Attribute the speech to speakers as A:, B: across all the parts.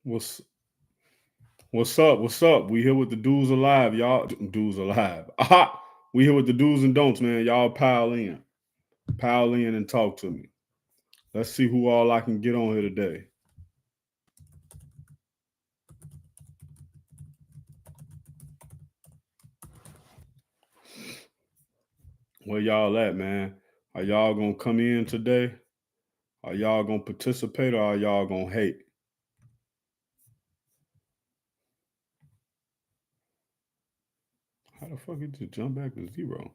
A: What's what's up? What's up? We here with the dudes alive, y'all. Dudes alive. Aha! We here with the do's and don'ts, man. Y'all pile in, and talk to me. Let's see who all I can get on here today. Where y'all at, man? Are y'all gonna come in today? Are y'all gonna participate or are y'all gonna hate? How the fuck it just jump back to zero?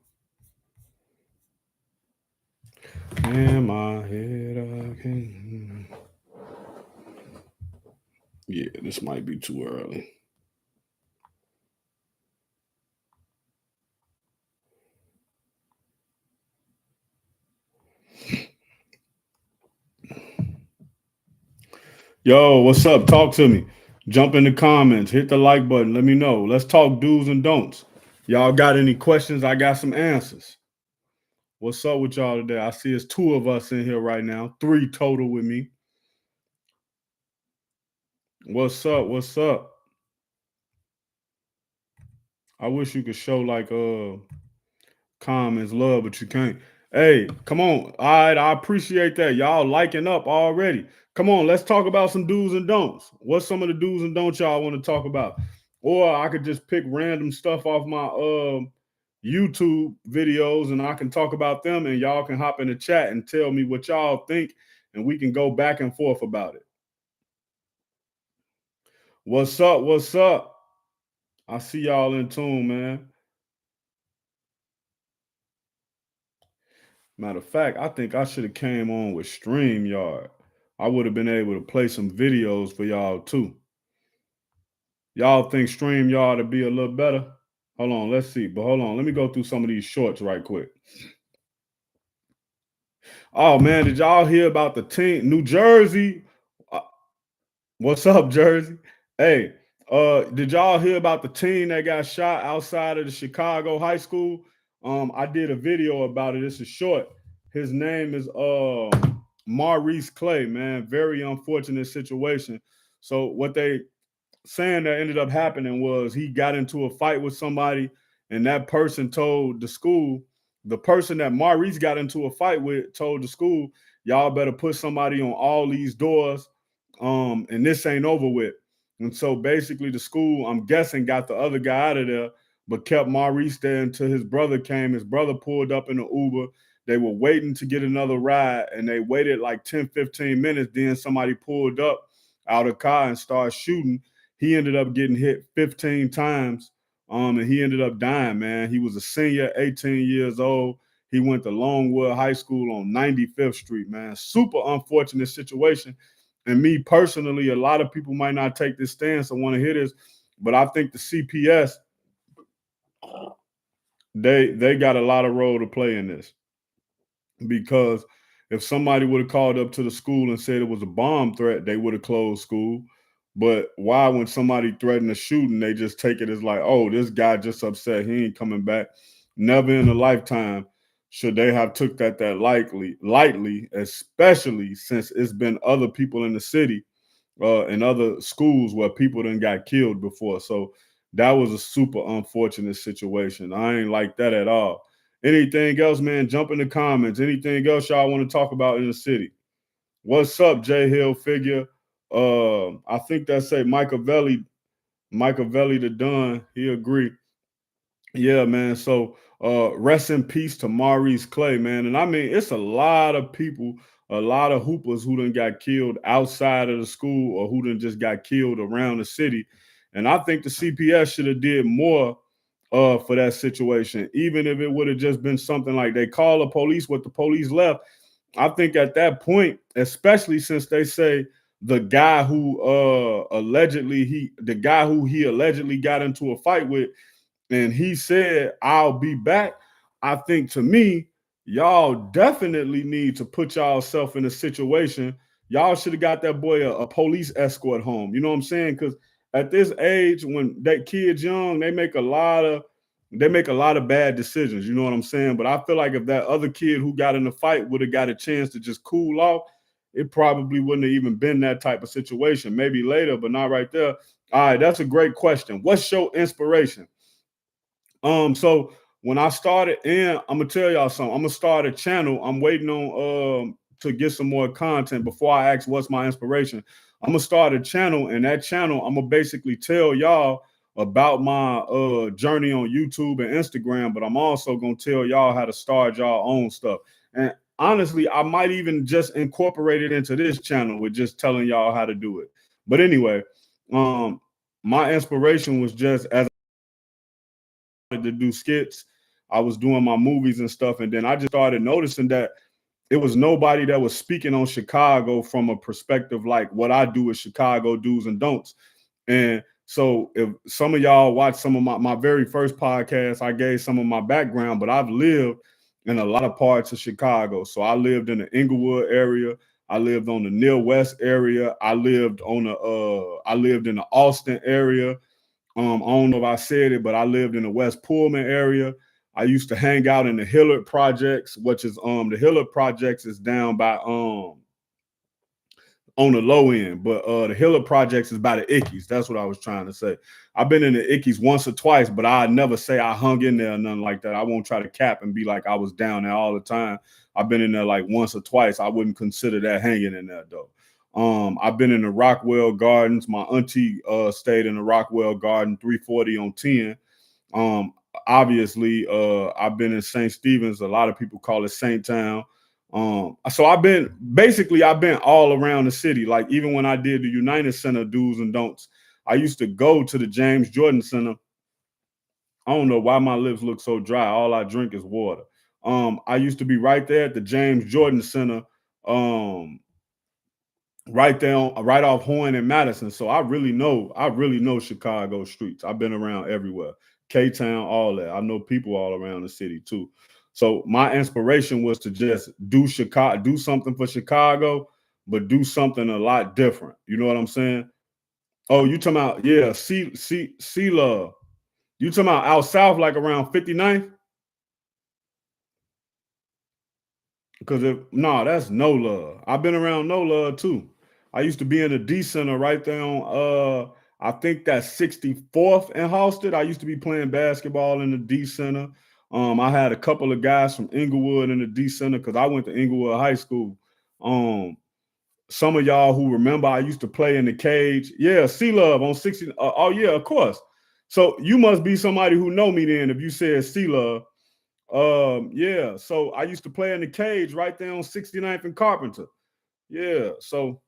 A: In my head, I can. Yeah, this might be too early. Yo, what's up? Talk to me. Jump in the comments. Hit the like button. Let me know. Let's talk do's and don'ts. Y'all got any questions? I got some answers. What's up with y'all today? I see it's two of us in here right now. Three total with me. What's up? What's up? I wish you could show like comments, love, but you can't. Hey, come on. All right, I appreciate that. Y'all liking up already. Come on, let's talk about some do's and don'ts. What's some of the do's and don'ts y'all want to talk about? Or I could just pick random stuff off my YouTube videos and I can talk about them and y'all can hop in the chat and tell me what y'all think and we can go back and forth about it. What's up? What's up? I see y'all in tune, man. Matter of fact, I think I should have came on with StreamYard. I would have been able to play some videos for y'all too. Y'all think StreamYard would be a little better? Hold on, let's see. But hold on, let me go through some of these shorts right quick. Oh man, did y'all hear about the team? New Jersey. Uh, what's up, Jersey? Hey, did y'all hear about the team that got shot outside of the Chicago high school? I did a video about it. It's a short. His name is Maurice Clay, man. Very unfortunate situation. So what they saying that ended up happening was he got into a fight with somebody, and that person told the school, the person that Maurice got into a fight with told the school, y'all better put somebody on all these doors, and this ain't over with. And so basically the school, I'm guessing, got the other guy out of there, but kept Maurice there until his brother came. His brother pulled up in the Uber. They were waiting to get another ride, and they waited like 10, 15 minutes. Then somebody pulled up out of the car and started shooting. He ended up getting hit 15 times, and he ended up dying, man. He was a senior, 18 years old. He went to Longwood High School on 95th Street, man. Super unfortunate situation. And me personally, a lot of people might not take this stance or want to hear this, but I think the CPS, they got a lot of role to play in this. Because if somebody would have called up to the school and said it was a bomb threat, they would have closed school. But why, when somebody threatened a shooting, they just take it as like, oh, this guy just upset, he ain't coming back. Never in a lifetime should they have took that lightly, especially since it's been other people in the city and other schools where people done got killed before. So that was a super unfortunate situation. I ain't like that at all. Anything else, man? Jump in the comments. Anything else y'all want to talk about in the city? What's up, J Hill figure? I think that say Machiavelli the Don. He agree. Yeah, man. So rest in peace to Maurice Clay, man. And I mean, it's a lot of people, a lot of hoopers who done got killed outside of the school or who done just got killed around the city. And I think the CPS should have did more for that situation, even if it would have just been something like they call the police, what the police left. I think at that point, especially since they say the guy who the guy who he allegedly got into a fight with, and he said, I'll be back. I think, to me, y'all definitely need to put y'allself in a situation. Y'all should have got that boy a police escort home. You know what I'm saying? Because at this age, when that kid's young, they make a lot of bad decisions. You know what I'm saying? But I feel like if that other kid who got in the fight would have got a chance to just cool off, it probably wouldn't have even been that type of situation. Maybe later, but not right there. All right, that's a great question. What's your inspiration? So when I started, and I'm gonna tell y'all something. I'm gonna start a channel. I'm waiting on to get some more content before I ask what's my inspiration. I'm gonna start a channel, and that channel I'm gonna basically tell y'all about my journey on YouTube and Instagram, but I'm also gonna tell y'all how to start y'all own stuff. And honestly, I might even just incorporate it into this channel with just telling y'all how to do it. But anyway, my inspiration was just as to do skits. I was doing my movies and stuff, and then I just started noticing that it was nobody that was speaking on Chicago from a perspective like what I do with Chicago do's and don'ts. And so if some of y'all watch some of my very first podcast, I gave some of my background, but I've lived in a lot of parts of Chicago. So I lived in the Inglewood area. I lived on the Near West area. I lived in the Austin area. I don't know if I said it, but I lived in the West Pullman area. I used to hang out in the Hillard Projects, which is the Hillard Projects is down by on the low end, but the Hillard Projects is by the Ickies. That's what I was trying to say. I've been in the Ickies once or twice, but I never say I hung in there or nothing like that. I won't try to cap and be like I was down there all the time. I've been in there like once or twice. I wouldn't consider that hanging in there though. I've been in the Rockwell Gardens. My auntie stayed in the Rockwell Garden, 340 on 10. Obviously, I've been in St. Stephen's. A lot of people call it St. Town. So I've been all around the city. Like even when I did the United Center do's and don'ts, I used to go to the James Jordan Center. I don't know why my lips look so dry. All I drink is water. I used to be right there at the James Jordan Center, right off Horn and Madison. So I really know Chicago streets. I've been around everywhere. K-Town, all that. I know people all around the city too. So my inspiration was to just do something for Chicago, but do something a lot different. You know what I'm saying? Oh, you talking about, yeah, C Love. You talking about out south, like around 59th? Because that's No Love. I've been around No Love too. I used to be in the D Center right there on I think that's 64th and Halsted. I used to be playing basketball in the D Center. I had a couple of guys from Inglewood in the D Center because I went to Inglewood High School. Some of y'all who remember I used to play in the cage. Yeah, C Love on 60. Oh, yeah, of course. So you must be somebody who know me then if you said C Love. Yeah, so I used to play in the cage right there on 69th and Carpenter. Yeah, so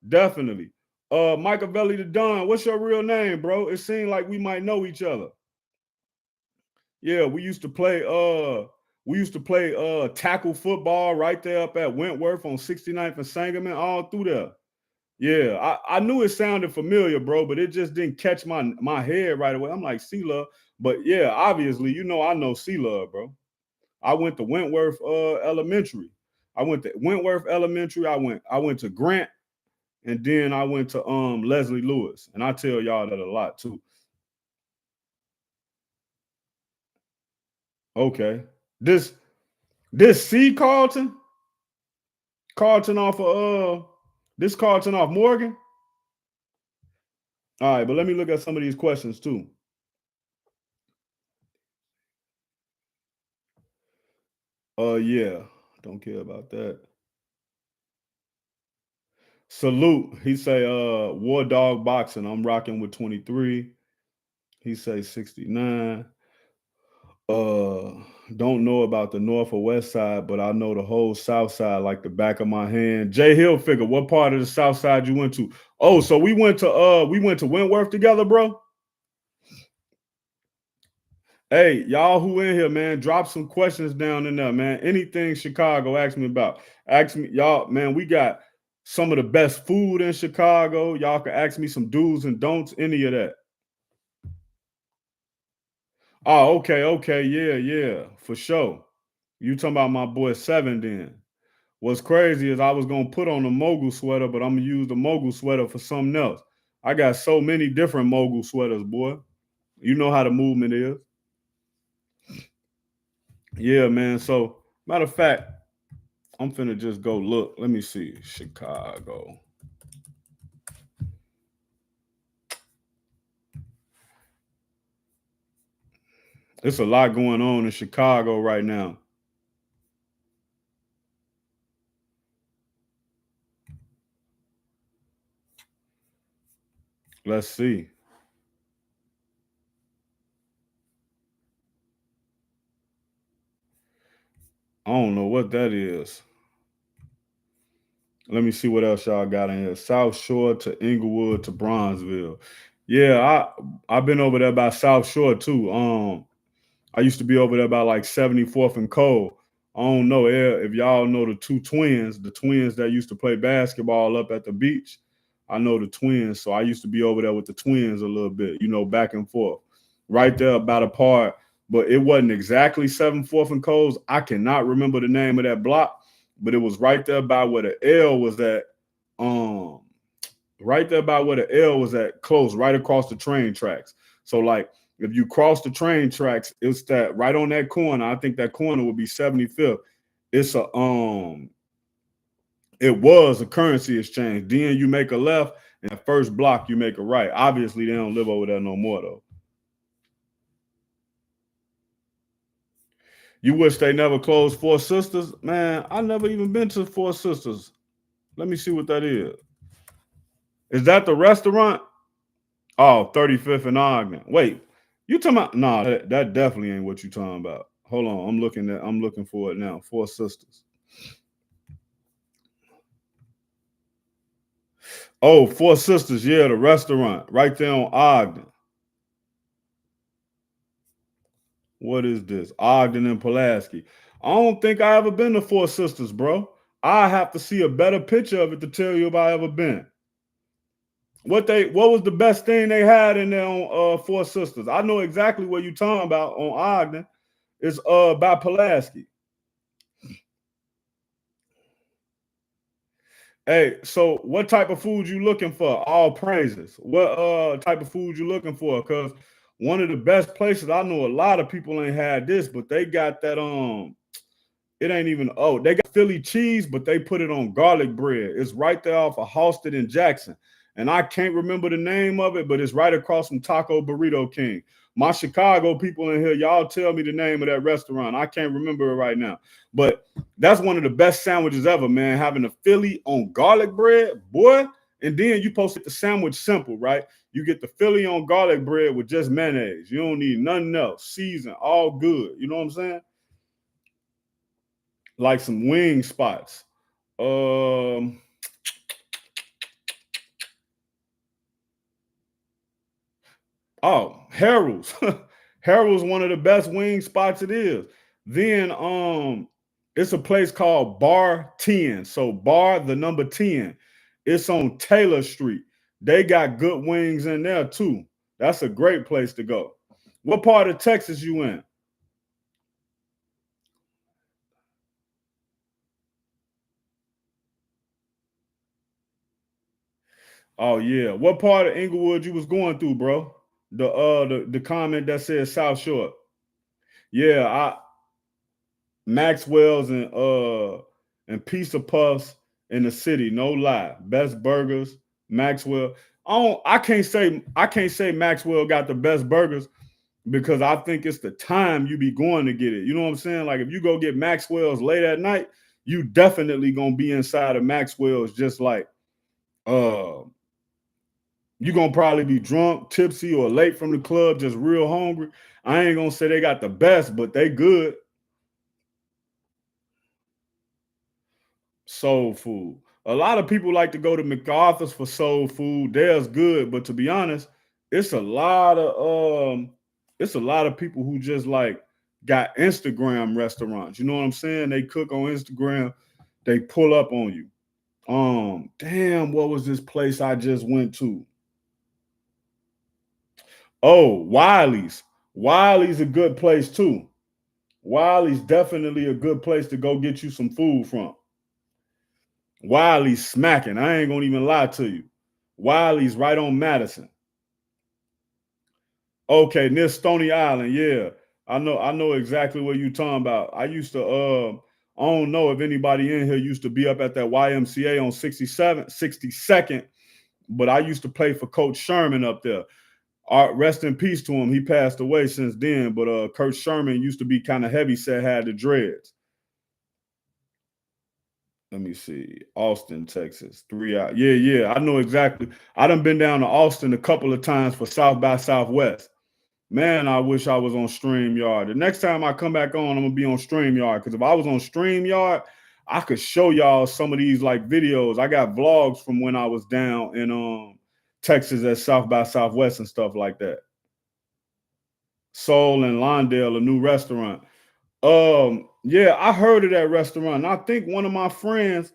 A: definitely. Machiavelli the Don, what's your real name, bro? It seemed like we might know each other. Yeah, we used to play tackle football right there up at Wentworth on 69th and Sangamon, all through there. Yeah, I knew it sounded familiar, bro, but it just didn't catch my head right away. I'm like, C-Love. But yeah, obviously, I know C-Love, bro. I went to Wentworth Elementary. I went to Wentworth Elementary. I went to Grant, and then I went to Leslie Lewis. And I tell y'all that a lot too. Okay. This C Carlton? Carlton off of this Carlton off Morgan? All right, but let me look at some of these questions too. Yeah. Don't care about that. Salute. He say War Dog Boxing. I'm rocking with 23. He say 69. Don't know about the north or west side, but I know the whole south side like the back of my hand. Jay Hill figure, what part of the south side you went to? Oh, so we went to Wentworth together, bro. Hey, y'all who in here, man, drop some questions down in there, man. Anything Chicago, ask me about. Ask me, y'all, man, we got some of the best food in Chicago. Y'all can ask me some do's and don'ts, any of that. Oh, okay, yeah, for sure. You talking about my boy Seven then. What's crazy is I was gonna put on a mogul sweater, but I'm gonna use the mogul sweater for something else. I got so many different mogul sweaters, boy. You know how the movement is. Yeah, man. So, matter of fact, I'm finna just go look. Let me see. Chicago. It's a lot going on in Chicago right now. Let's see. I don't know what that is. Let me see what else y'all got in here. South Shore to Inglewood to Bronzeville. Yeah, I've been over there by South Shore too. I used to be over there by like 74th and Cole. I don't know if y'all know the twins that used to play basketball up at the beach. I know the twins, so I used to be over there with the twins a little bit, back and forth. Right there about a part, but it wasn't exactly 74th and Coles. I cannot remember the name of that block, but it was right there by where the L was at. Um, right there by where the L was at, close, right across the train tracks. So like if you cross the train tracks, it's that right on that corner. I think that corner would be 75th. It's it was a currency exchange. Then you make a left, and the first block you make a right. Obviously, they don't live over there no more though. You wish they never closed Four Sisters? Man, I never even been to Four Sisters. Let me see what that is. Is that the restaurant? Oh, 35th and Ogden. Wait, you talking about? Nah, that definitely ain't what you talking about. Hold on, I'm looking for it now. Four Sisters. Oh, Four Sisters, yeah, the restaurant right there on Ogden. What is this? Ogden and Pulaski. I don't think I ever been to Four Sisters, bro. I have to see a better picture of it to tell you if I ever been. What was the best thing they had in there on Four Sisters? I know exactly what you're talking about on Ogden. It's by Pulaski. Hey, so what type of food you looking for? All praises. What type of food you looking for? Because one of the best places, I know a lot of people ain't had this, but they got that it ain't even they got Philly cheese, but they put it on garlic bread. It's right there off of Halsted and Jackson. And I can't remember the name of it, but it's right across from Taco Burrito King. My Chicago people in here, y'all tell me the name of that restaurant. I can't remember it right now. But that's one of the best sandwiches ever, man. Having a Philly on garlic bread, boy. And then you post it the sandwich simple, right? You get the Philly on garlic bread with just mayonnaise. You don't need nothing else. Season, all good. You know what I'm saying? Like some wing spots. Um, Harold's. Harold's one of the best wing spots it is. Then it's a place called Bar 10. So bar the number 10. It's on Taylor Street. They got good wings in there too. That's a great place to go. What part of Texas you in? Oh yeah. What part of Inglewood you was going through, bro? The comment that says South Shore. Yeah, Maxwell's and Pizza Puffs in the city, no lie. Best burgers, Maxwell. I can't say Maxwell got the best burgers because I think it's the time you be going to get it. You know what I'm saying? Like if you go get Maxwell's late at night, you definitely gonna be inside of Maxwell's just like uh you're gonna probably be drunk, tipsy, or late from the club, just real hungry. I ain't gonna say they got the best, but they good. Soul food. A lot of people like to go to MacArthur's for soul food. There's good, but to be honest, it's a lot of people who just like got Instagram restaurants. You know what I'm saying? They cook on Instagram, they pull up on you. Damn, what was this place I just went to? Oh, Wiley's. Wiley's a good place too. Wiley's definitely a good place to go get you some food from. Wiley's smacking. I ain't gonna even lie to you. Wiley's right on Madison. Okay, near Stony Island. Yeah, I know exactly what you talking about. I used to I don't know if anybody in here used to be up at that YMCA on 62nd, but I used to play for Coach Sherman up there. Rest in peace to him. He passed away since then, but Coach Sherman used to be kind of heavy set, had the dreads. Let me see. Austin, Texas. 3 hours. Yeah. I know exactly. I done been down to Austin a couple of times for South by Southwest. Man, I wish I was on StreamYard. The next time I come back on, I'm gonna be on StreamYard. Because if I was on StreamYard, I could show y'all some of these like videos. I got vlogs from when I was down in Texas at South by Southwest and stuff like that. Soul and Lawndale, a new restaurant. Yeah, I heard of that restaurant. I think one of my friends,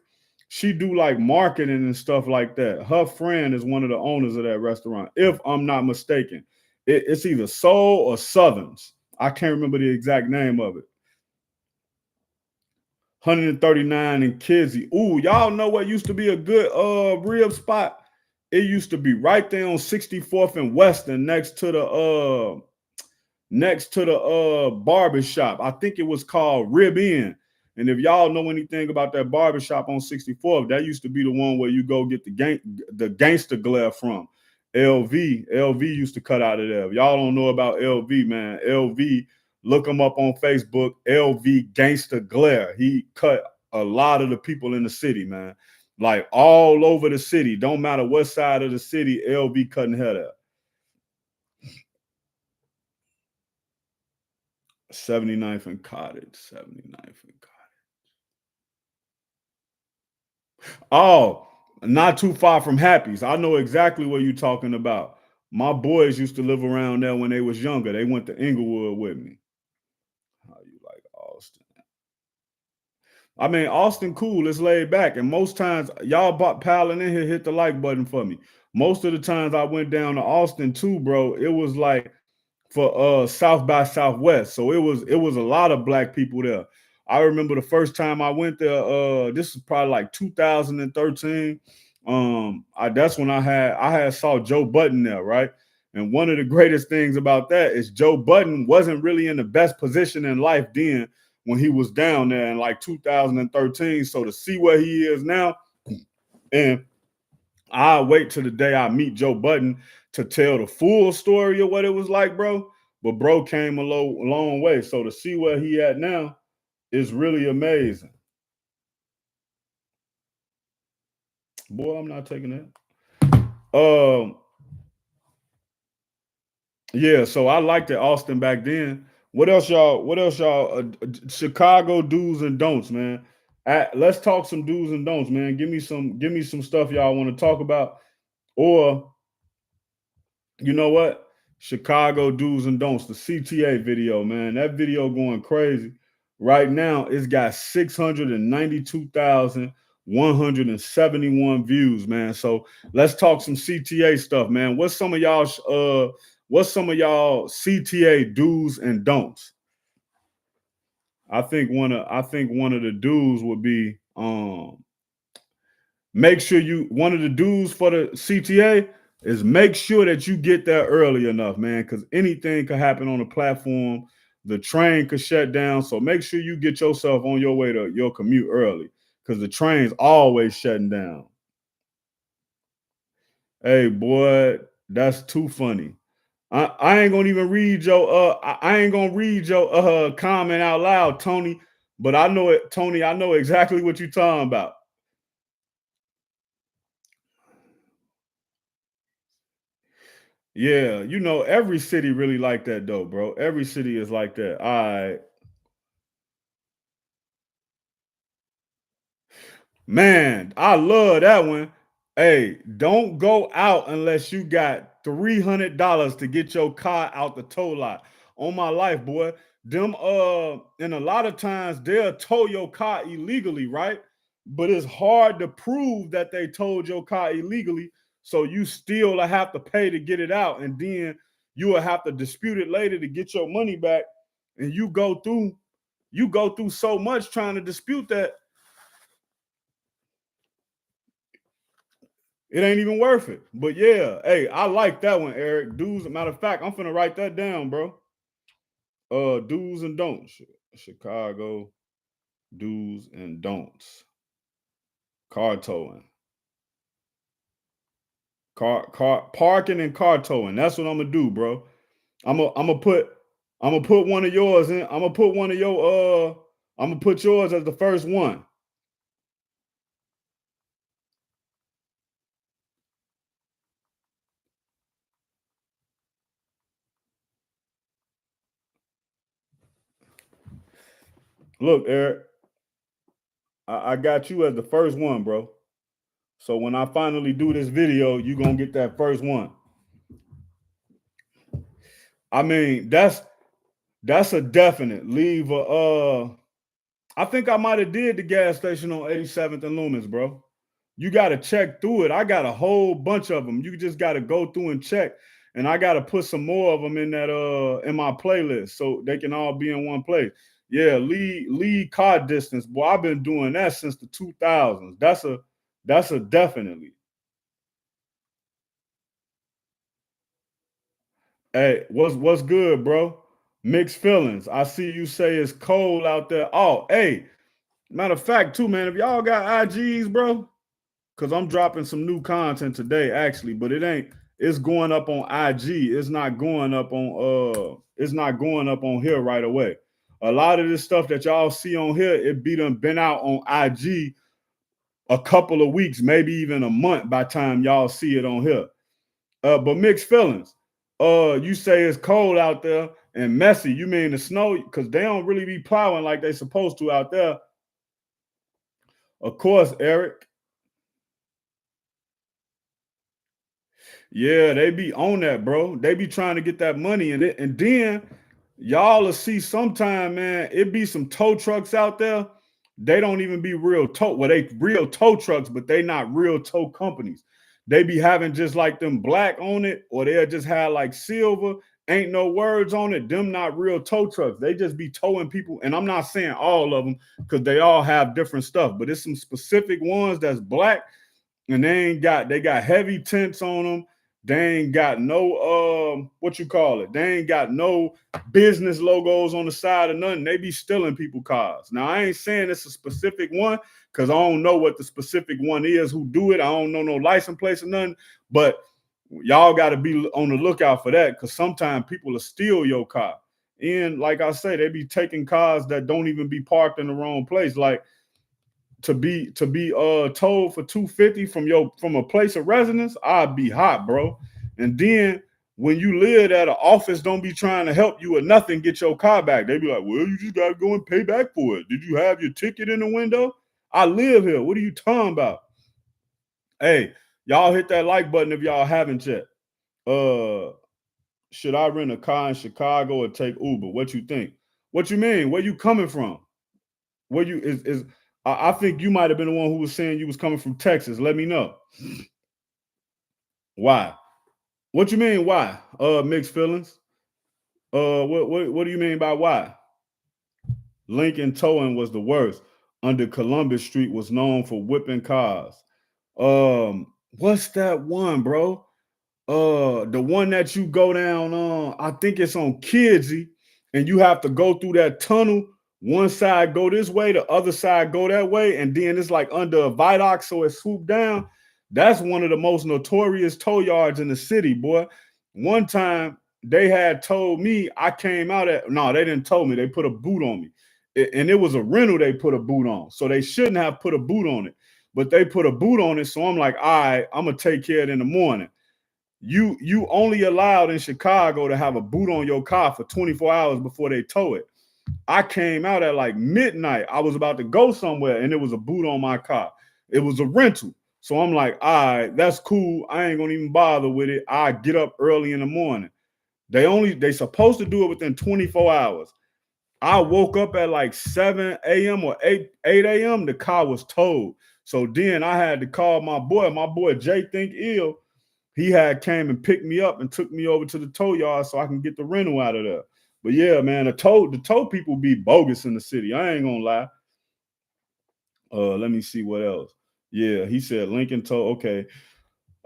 A: she do like marketing and stuff like that. Her friend is one of the owners of that restaurant, if I'm not mistaken. It's either Soul or Southerns. I can't remember the exact name of it. 139 in Kizzy. Ooh, y'all know what used to be a good rib spot? It used to be right there on 64th and Western next to the barbershop. I think it was called Rib Inn. And if y'all know anything about that barbershop on 64th, that used to be the one where you go get the gangster glare from. LV used to cut out of there. If y'all don't know about LV, man, LV, look him up on Facebook, LV Gangster Glare. He cut a lot of the people in the city, man. Like all over the city. Don't matter what side of the city, LV cutting head out. 79th and Cottage. 79th and Cottage. Oh, not too far from Happy's. I know exactly what you're talking about. My boys used to live around there when they was younger. They went to Inglewood with me. How you like Austin? I mean, Austin cool. It's laid back. And most times, y'all piling in here, hit the like button for me. Most of the times I went down to Austin too, bro. It was like for South by Southwest. So it was a lot of black people there. I remember the first time I went there, this is probably like 2013. That's when I had saw Joe Budden there, right? And one of the greatest things about that is Joe Budden wasn't really in the best position in life then when he was down there in like 2013. So to see where he is now, and I'll wait till the day I meet Joe Budden to tell the full story of what it was like, bro. But bro came a long way. So to see where he at now is really amazing. Boy, I'm not taking that. Yeah, so I liked it, Austin back then. What else, y'all? Chicago do's and don'ts, man. Let's talk some do's and don'ts, man. Give me some stuff y'all want to talk about. Or you know what? Chicago do's and don'ts, the CTA video, man. That video going crazy. Right now, it's got 692,171 views, man. So let's talk some CTA stuff, man. What's some of y'all CTA do's and don'ts? I think one of the do's would be make sure one of the do's for the CTA is make sure that you get there early enough, man, because anything could happen on the platform. The train could shut down. So make sure you get yourself on your way to your commute early because the train's always shutting down. Hey, boy, that's too funny. I ain't gonna even read your I ain't gonna read your comment out loud, Tony. But I know it, Tony. I know exactly what you're talking about. Yeah, you know, every city really like that though, bro. Every city is like that. All right. Man, I love that one. Hey, don't go out unless you got $300 to get your car out the tow lot. On my life, boy. Them and a lot of times they'll tow your car illegally, right? But it's hard to prove that they towed your car illegally. So you still have to pay to get it out. And then you will have to dispute it later to get your money back. And you go through so much trying to dispute that. It ain't even worth it. But yeah, hey, I like that one, Eric. Do's. Matter of fact, I'm finna write that down, bro. Do's and don'ts. Chicago Do's and don'ts. Car towing. Car parking and car towing. That's what I'm gonna do, bro. I'm gonna put one of yours in. I'm gonna put one of your I'm gonna put yours as the first one. Look, Eric, I got you as the first one, bro. So when I finally do this video, you gonna get that first one. I mean, that's a definite. Leave a I think I might have did the gas station on 87th and Loomis, bro. You got to check through it. I got a whole bunch of them. You just got to go through and check. And I got to put some more of them in that in my playlist so they can all be in one place. Yeah, lead car distance. Boy, I've been doing that since the 2000s. That's a definitely. Hey, what's good, bro? Mixed feelings. I see you say it's cold out there. Oh, hey, matter of fact, too, man. If y'all got IGs, bro, because I'm dropping some new content today, actually, but it ain't. It's going up on IG. It's not going up on It's not going up on here right away. A lot of this stuff that y'all see on here, it been out on IG a couple of weeks, maybe even a month by time y'all see it on here. But mixed feelings. You say it's cold out there and messy. You mean the snow? Because they don't really be plowing like they supposed to out there. Of course, Eric. Yeah, they be on that, bro. They be trying to get that money in it. And then y'all will see sometime, man, it be some tow trucks out there. They don't even be real tow. Well, they real tow trucks, but they not real tow companies. They be having just like them black on it, or they'll just have like silver, ain't no words on it. Them not real tow trucks. They just be towing people. And I'm not saying all of them because they all have different stuff, but it's some specific ones that's black and they got heavy tents on them. They ain't got no what you call it. They ain't got no business logos on the side of nothing. They be stealing people cars. Now I ain't saying it's a specific one because I don't know what the specific one is who do it. I don't know no license plates or nothing. But y'all got to be on the lookout for that because sometimes people will steal your car. And like I say, they be taking cars that don't even be parked in the wrong place. Like to be told for 250 from a place of residence, I'd be hot, bro. And then when you live at an office, don't be trying to help you or nothing get your car back. They be like, well, you just gotta go and pay back for it. Did you have your ticket in the window? I live here. What are you talking about? Hey, y'all hit that like button if y'all haven't yet. Should I rent a car in Chicago or take Uber? What you think? What you mean? Where you coming from? Where you is I think you might have been the one who was saying you was coming from Texas. Let me know. Why? What you mean why? Mixed feelings. What do you mean by why? Lincoln towing was the worst. Under Columbus Street was known for whipping cars. What's that one, bro? The one that you go down on, I think it's on Kidsy, and you have to go through that tunnel. One side go this way, the other side go that way, and then it's like under a viaduct, so it swoop down. That's one of the most notorious tow yards in the city, boy. One time they had told me I came out at no, they didn't tell me, they put a boot on me. And it was a rental they put a boot on. So they shouldn't have put a boot on it. But they put a boot on it. So I'm like, all right, I'm gonna take care of it in the morning. You only allowed in Chicago to have a boot on your car for 24 hours before they tow it. I came out at like midnight. I was about to go somewhere and it was a boot on my car. It was a rental. So I'm like, all right, that's cool. I ain't gonna even bother with it. I get up early in the morning. They supposed to do it within 24 hours. I woke up at like 7 a.m. or 8 a.m. The car was towed. So then I had to call my boy Jay Think Ill. He had came and picked me up and took me over to the tow yard so I can get the rental out of there. But yeah, man, the tow people be bogus in the city. I ain't gonna lie. Let me see what else. Yeah, he said Lincoln tow. Okay.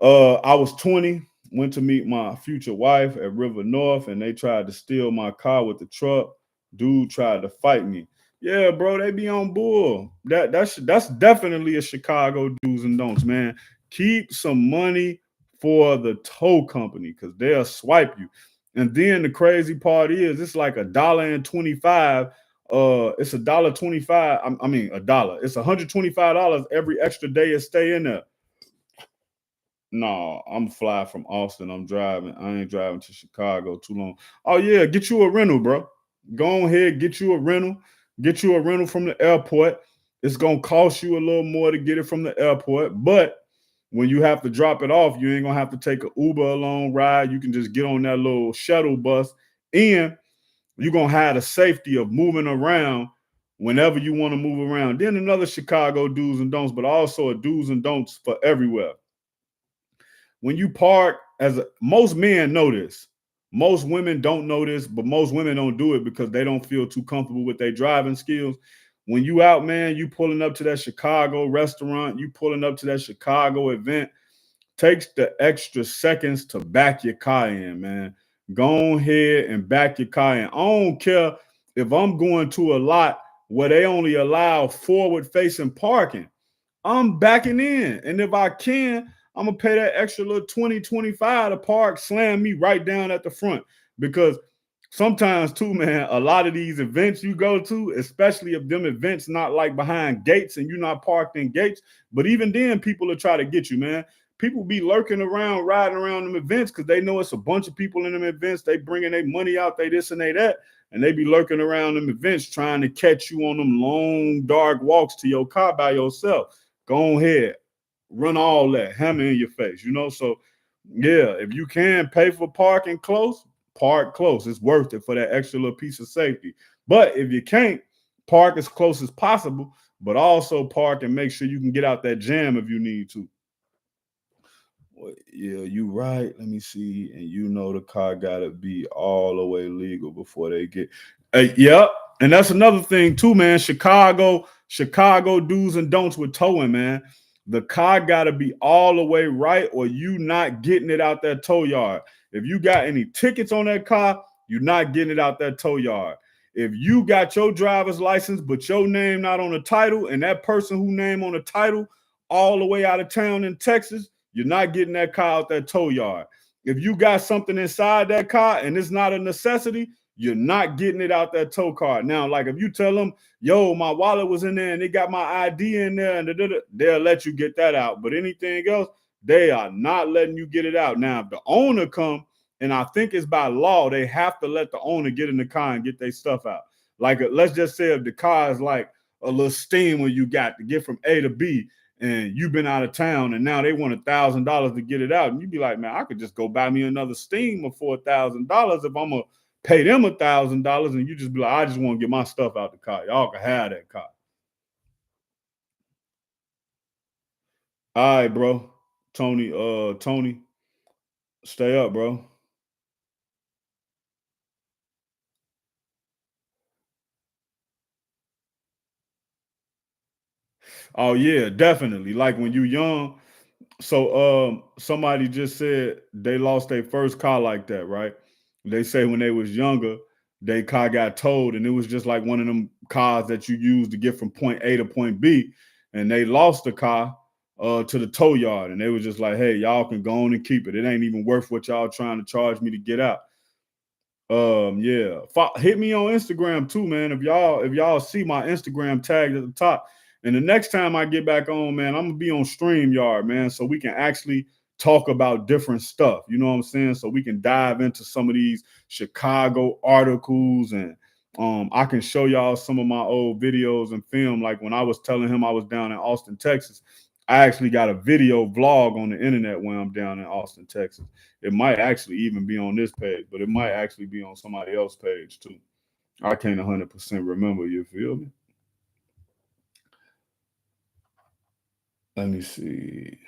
A: I was 20, went to meet my future wife at River North, and they tried to steal my car with the truck. Dude tried to fight me. Yeah, bro, they be on bull. That's definitely a Chicago do's and don'ts, man. Keep some money for the tow company because they'll swipe you. And then the crazy part is it's like $1.25. It's $1.25. I mean a dollar. It's $125 every extra day it stay in there. No, I'm fly from Austin. I'm driving. I ain't driving to Chicago too long. Oh yeah, get you a rental, bro. Go ahead, get you a rental. Get you a rental from the airport. It's gonna cost you a little more to get it from the airport, but when you have to drop it off, you ain't gonna have to take an Uber a long ride. You can just get on that little shuttle bus, and you're gonna have the safety of moving around whenever you want to move around. Then another Chicago do's and don'ts, but also a do's and don'ts for everywhere. When you park, most men know this. Most women don't know this, but most women don't do it because they don't feel too comfortable with their driving skills. When you out, man, you pulling up to that Chicago restaurant, you pulling up to that Chicago event, takes the extra seconds to back your car in, man. Go ahead and back your car in. I don't care if I'm going to a lot where they only allow forward facing parking. I'm backing in. And if I can, I'm gonna pay that extra little 20, 25 to park, slam me right down at the front. Because sometimes too, man, a lot of these events you go to, especially if them events not like behind gates and you're not parked in gates, but even then people will try to get you, man. People be lurking around, riding around them events because they know it's a bunch of people in them events. They bringing their money out, they this and they that, and they be lurking around them events trying to catch you on them long, dark walks to your car by yourself. Go ahead, run all that, hammer in your face, you know. So yeah, if you can pay for parking close, park close. It's worth it for that extra little piece of safety. But if you can't, park as close as possible, but also park and make sure you can get out that jam if you need to. Well, yeah, you right. Let me see. And you know the car gotta be all the way legal before they get. Yep. And that's another thing too, man. Chicago do's and don'ts with towing, man. The car gotta be all the way right, or you not getting it out that tow yard. If you got any tickets on that car, you're not getting it out that tow yard. If you got your driver's license, but your name not on the title, and that person who name on the title all the way out of town in Texas, you're not getting that car out that tow yard. If you got something inside that car and it's not a necessity, you're not getting it out that tow car. Now, like if you tell them, yo, my wallet was in there and they got my ID in there, and they'll let you get that out. But anything else, they are not letting you get it out. Now, if the owner come, and I think it's by law, they have to let the owner get in the car and get their stuff out. Like, let's just say if the car is like a little steamer you got to get from A to B, and you've been out of town and now they want $1,000 to get it out. And you'd be like, man, I could just go buy me another steamer for $1,000 if I'm gonna pay them $1,000. And you just be like, I just want to get my stuff out the car. Y'all can have that car. All right, bro. Tony, stay up, bro. Oh yeah, definitely. Like when you young. So somebody just said they lost their first car like that, right? They say when they was younger, their car got towed and it was just like one of them cars that you use to get from point A to point B. And they lost the car to the tow yard. And they was just like, hey, y'all can go on and keep it. It ain't even worth what y'all trying to charge me to get out. Yeah. Hit me on Instagram too, man. If y'all see my Instagram tagged at the top. And the next time I get back on, man, I'm gonna be on StreamYard, man, so we can actually talk about different stuff. You know what I'm saying? So we can dive into some of these Chicago articles, and I can show y'all some of my old videos and film. Like when I was telling him I was down in Austin, Texas, I actually got a video vlog on the internet when I'm down in Austin, Texas. It might actually even be on this page, but it might actually be on somebody else's page too. I can't 100% remember. You feel me? Let me see.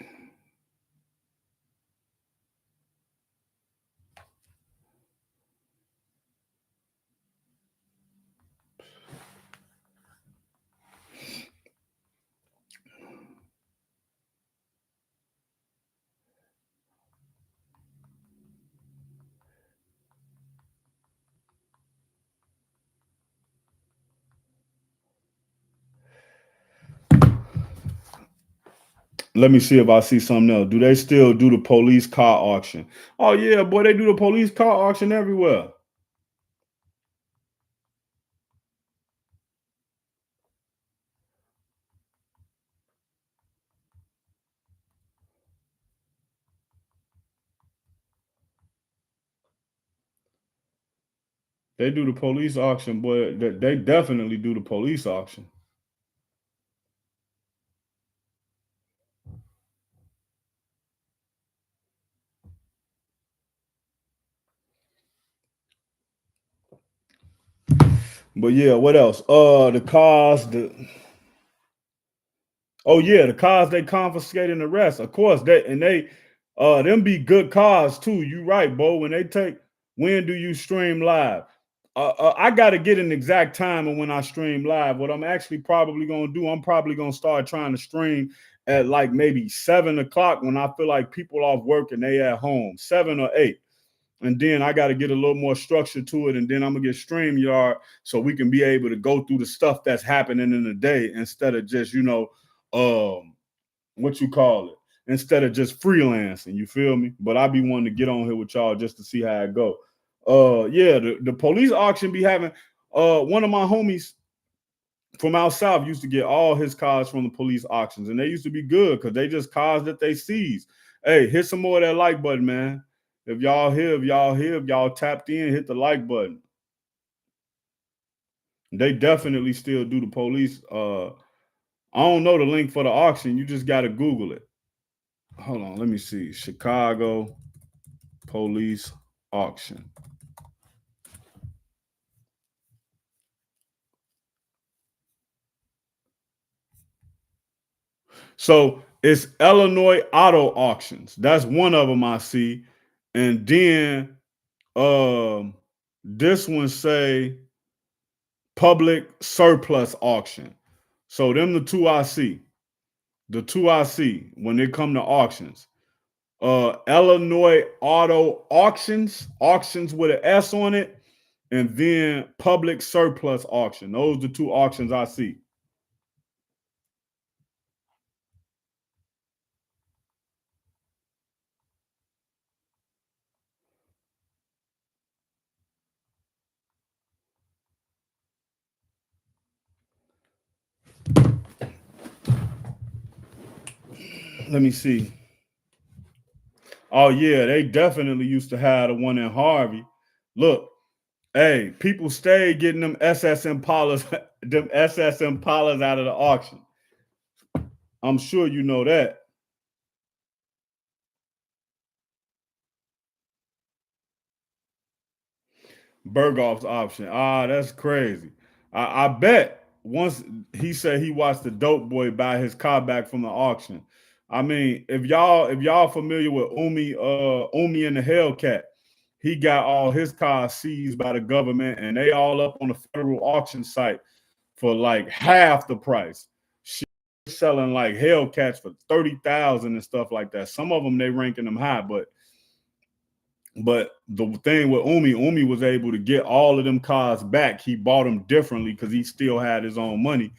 A: Let me see if I see something else. Do they still do the police car auction? Oh yeah, boy, they do the police car auction everywhere. They do the police auction, boy. They definitely do the police auction. But yeah, what else? The cars, oh yeah, the cars they confiscate and arrest. Of course, they them be good cars too. You right, Bo. When they take, when do you stream live? I got to get an exact time of when I stream live. What I'm actually probably gonna do, I'm probably gonna start trying to stream at like maybe 7 o'clock when I feel like people off work and they at home, 7 or 8. And then I got to get a little more structure to it, and then I'm gonna get StreamYard so we can be able to go through the stuff that's happening in the day instead of just what you call it, instead of just freelancing. You feel me? But I be wanting to get on here with y'all just to see how it go. Yeah, the police auction be having. One of my homies from out south used to get all his cars from the police auctions, and they used to be good because they just cars that they seize. Hey, hit some more of that like button, man. If y'all here, if y'all tapped in, hit the like button. They definitely still do the police. I don't know the link for the auction. You just got to Google it. Hold on, let me see. Chicago police auction. So it's Illinois Auto Auctions. That's one of them I see. And then this one say public surplus auction. So them the two I see. The two I see when they come to auctions. Illinois Auto Auctions, auctions with an S on it, and then public surplus auction. Those are the two auctions I see. Let me see. Oh yeah, they definitely used to have the one in Harvey. Look, hey, people stayed getting them SS Impalas, them SS Impalas out of the auction. I'm sure you know that. Berghoff's option. Ah, that's crazy. I bet once he said he watched the dope boy buy his car back from the auction. I mean, if y'all familiar with Umi and the Hellcat, he got all his cars seized by the government, and they all up on the federal auction site for like half the price. Shit, selling like Hellcats for 30,000 and stuff like that. Some of them they ranking them high, but the thing with Umi was able to get all of them cars back. He bought them differently because he still had his own money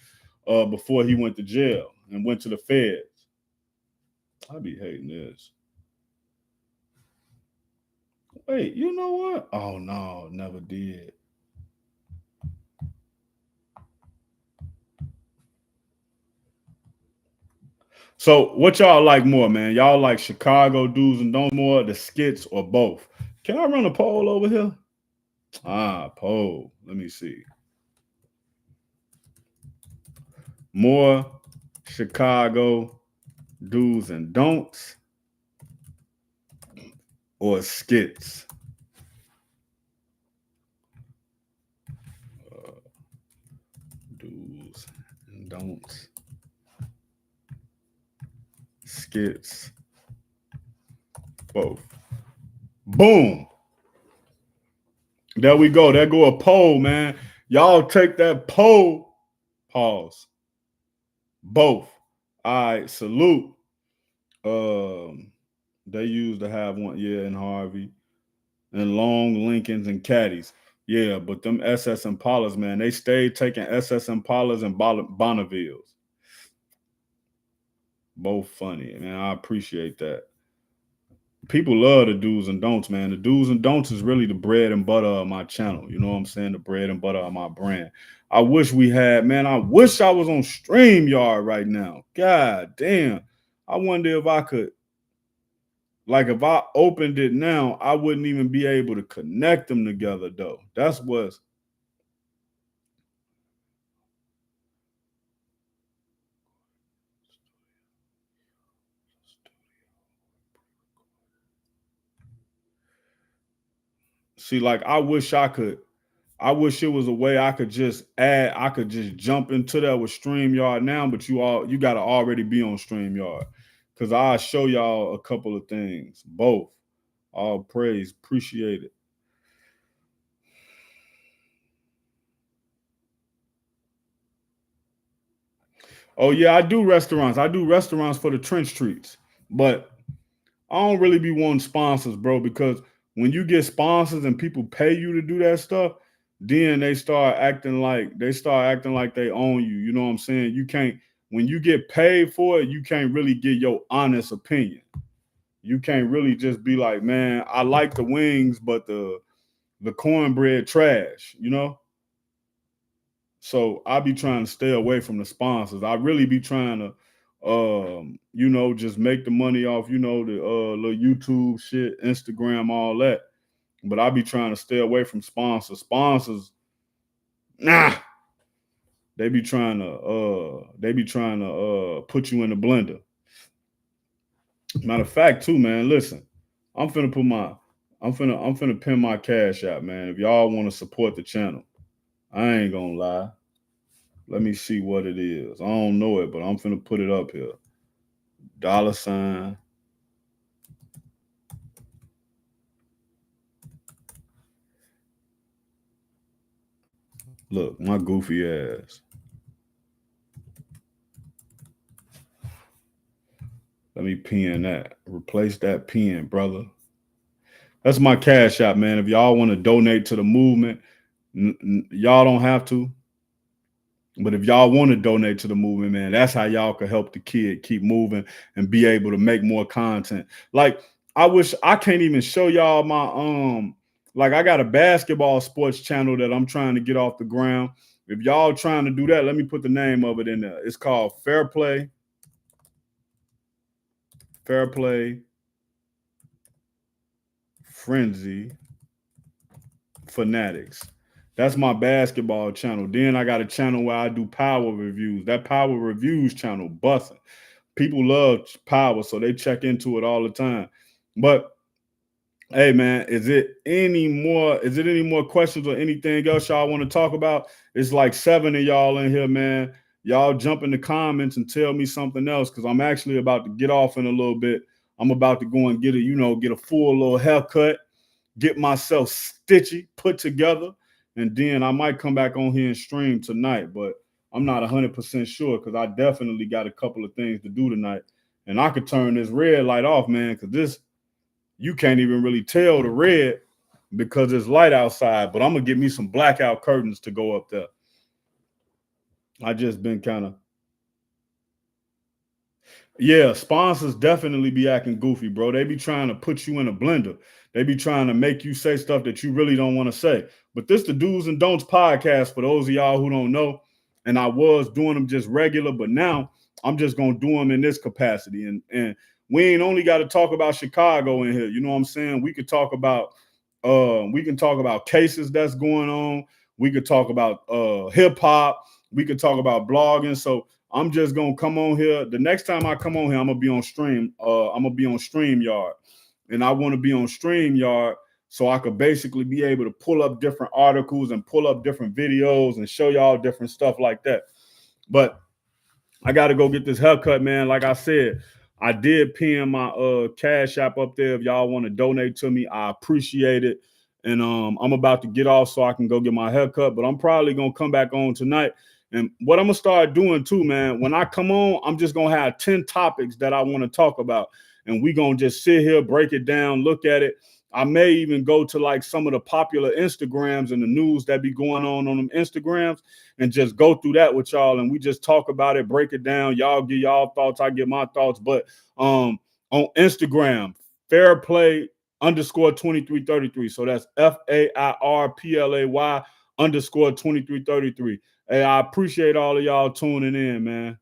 A: before he went to jail and went to the feds. I be hating this. Wait, you know what? Oh no, never did. So what y'all like more, man? Y'all like Chicago do's and don'ts more, the skits, or both? Can I run a poll over here? Ah, poll. Let me see. More Chicago do's and don'ts or skits? Do's and don'ts. Skits. Both. Boom. There we go. There go a poll, man. Y'all take that poll. Pause. Both. All right. Salute. They used to have one, yeah, in Harvey. And long Lincolns and caddies. Yeah, but them SS Impalas, man, they stayed taking SS Impalas and Bonnevilles. Both funny, man. I appreciate that. People love the do's and don'ts, man. The do's and don'ts is really the bread and butter of my channel. You know what I'm saying? The bread and butter of my brand. I wish we had, man. I wish I was on StreamYard right now. God damn. I wonder if I could, like, if I opened it now, I wouldn't even be able to connect them together, though. That's what's. See, like, I wish it was a way I could just jump into that with StreamYard now, but you gotta already be on StreamYard. Cause I'll show y'all a couple of things. Both. All praise. Appreciate it. Oh yeah, I do restaurants. I do restaurants for the trench treats. But I don't really be wanting sponsors, bro, because when you get sponsors and people pay you to do that stuff, then they start acting like they own you. You know what I'm saying? You can't when you get paid for it, you can't really get your honest opinion. You can't really just be like, man, I like the wings, but the cornbread trash, you know? So I be trying to stay away from the sponsors. I really be trying to just make the money off, the little YouTube shit, Instagram, all that. But I be trying to stay away from sponsors. Sponsors, nah, they be trying to put you in the blender. Matter of fact, too, man, listen, I'm finna put my I'm finna pin my cash out, man. If y'all want to support the channel, I ain't gonna lie. Let me see what it is. I don't know it, but I'm finna put it up here. $. Look, my goofy ass. Let me pin that. Replace that pin, brother. That's my cash app, man. If y'all want to donate to the movement, y'all don't have to. But if y'all want to donate to the movement, man, that's how y'all can help the kid keep moving and be able to make more content. Like, I wish I can't even show y'all my like I got a basketball sports channel that I'm trying to get off the ground. If y'all trying to do that, let me put the name of it in there. It's called Fairplay. Fairplay Frenzy Fanatics. That's my basketball channel. Then I got a channel where I do power reviews. That power reviews channel busting. People love power, so they check into it all the time. But hey, man, is it any more questions or anything else y'all want to talk about? It's like 7 of y'all in here, man. Y'all jump in the comments and tell me something else, because I'm actually about to get off in a little bit. I'm about to go and get a full little haircut, get myself stitchy, put together, and then I might come back on here and stream tonight. But I'm not 100% sure, because I definitely got a couple of things to do tonight. And I could turn this red light off, man, because you can't even really tell the red because it's light outside. But I'm going to get me some blackout curtains to go up there. I just been kind of. Yeah, sponsors definitely be acting goofy, bro. They be trying to put you in a blender. They be trying to make you say stuff that you really don't want to say. But this the Do's and Don'ts podcast for those of y'all who don't know. And I was doing them just regular, but now I'm just gonna do them in this capacity. And we ain't only got to talk about Chicago in here. You know what I'm saying? We could talk about cases that's going on. We could talk about hip hop. We could talk about blogging. So I'm just gonna come on here. The next time I come on here, I'm gonna be on stream. I'm gonna be on StreamYard, and I want to be on StreamYard so I could basically be able to pull up different articles and pull up different videos and show y'all different stuff like that. But I got to go get this haircut, man. Like I said, I did pin my cash app up there. If y'all want to donate to me, I appreciate it. And I'm about to get off so I can go get my haircut. But I'm probably gonna come back on tonight. And what I'm gonna start doing too, man, when I come on, I'm just gonna have 10 topics that I want to talk about. And we gonna just sit here, break it down, look at it. I may even go to like some of the popular Instagrams and the news that be going on them Instagrams and just go through that with y'all. And we just talk about it, break it down. Y'all give y'all thoughts, I give my thoughts. But on Instagram, Fairplay underscore 2333. So that's FAIRPLAY underscore 2333. Hey, I appreciate all of y'all tuning in, man.